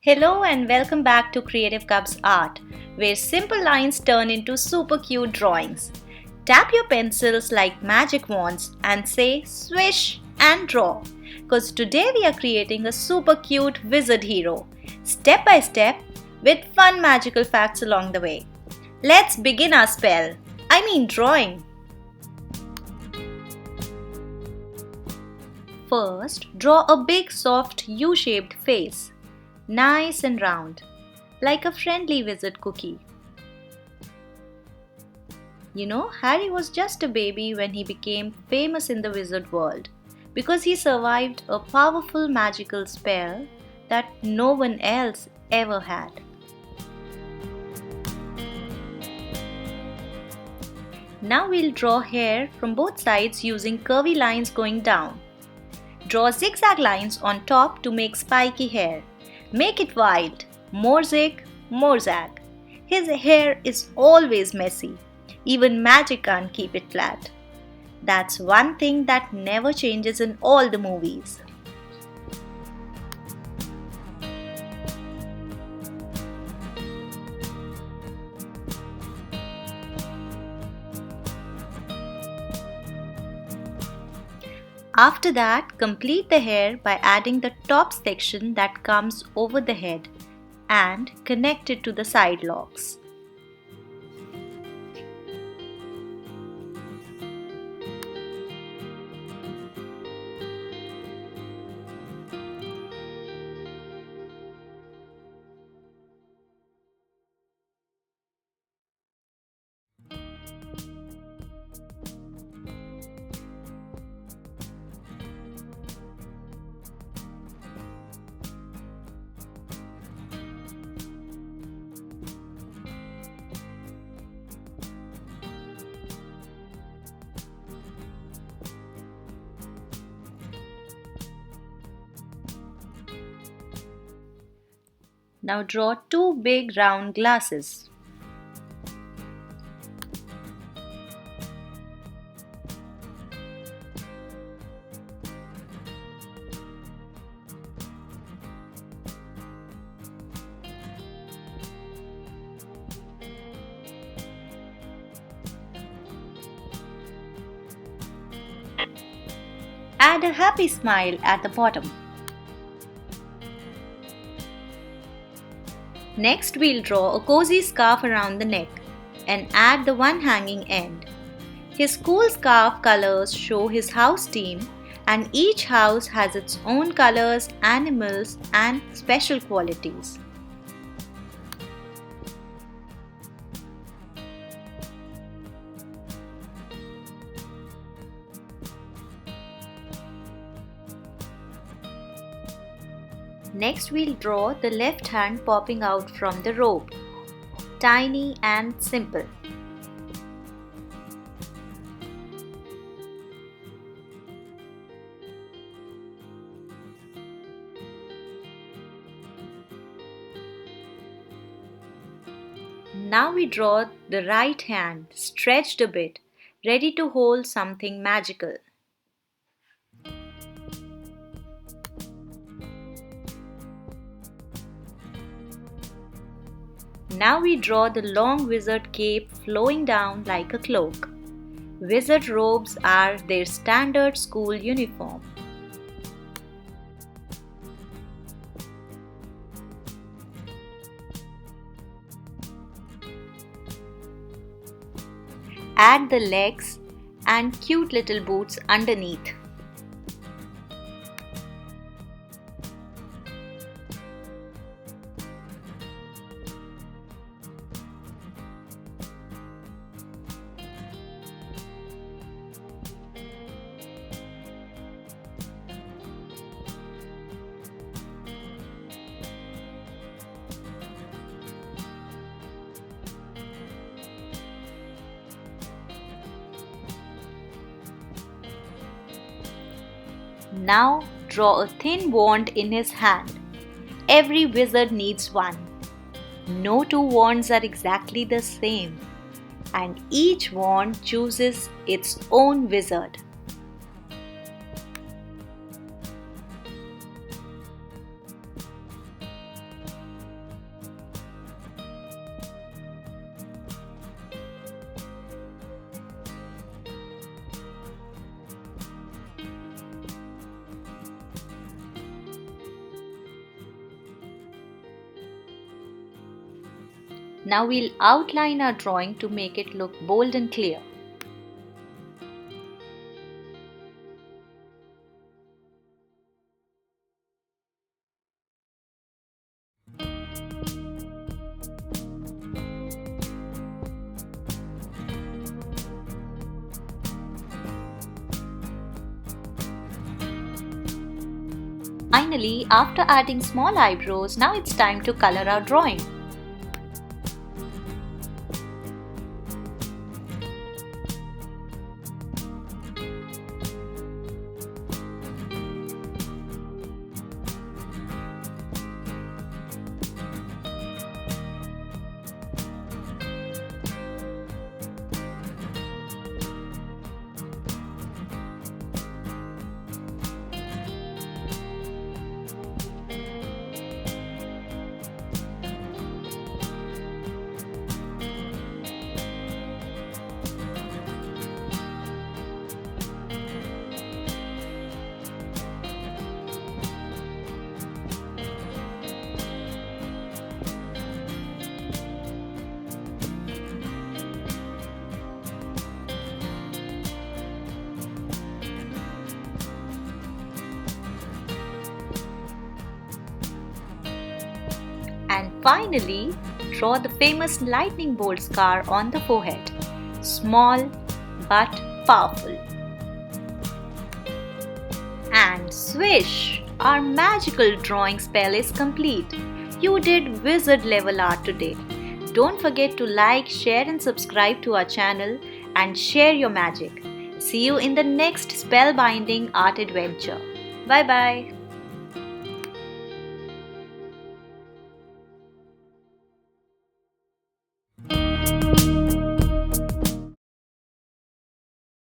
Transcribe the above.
Hello and welcome back to Creative Cubs Art, where simple lines turn into super cute drawings. Tap your pencils like magic wands and say swish and draw. Because today we are creating a super cute wizard hero, step by step, with fun magical facts along the way. Let's begin our spell. Drawing. First, draw a big soft U-shaped face. Nice and round, like a friendly wizard cookie. You know, Harry was just a baby when he became famous in the wizard world because he survived a powerful magical spell that no one else ever had. Now we'll draw hair from both sides using curvy lines going down. Draw zigzag lines on top to make spiky hair. Make it wild. More zig, more zag. His hair is always messy. Even magic can't keep it flat. That's one thing that never changes in all the movies. After that, complete the hair by adding the top section that comes over the head and connect it to the side locks. Now draw two big round glasses. Add a happy smile at the bottom. Next, we'll draw a cozy scarf around the neck and add the one hanging end. His cool scarf colors show his house team, and each house has its own colors, animals, and special qualities. Next, we'll draw the left hand popping out from the robe. Tiny and simple. Now we draw the right hand stretched a bit, ready to hold something magical. Now we draw the long wizard cape flowing down like a cloak. Wizard robes are their standard school uniform. Add the legs and cute little boots underneath. Now draw a thin wand in his hand. Every wizard needs one. No two wands are exactly the same, and each wand chooses its own wizard. Now we'll outline our drawing to make it look bold and clear. Finally, after adding small eyebrows, now it's time to color our drawing. And finally, draw the famous lightning bolt scar on the forehead. Small but powerful. And swish! Our magical drawing spell is complete. You did wizard level art today. Don't forget to like, share and subscribe to our channel and share your magic. See you in the next spellbinding art adventure. Bye bye.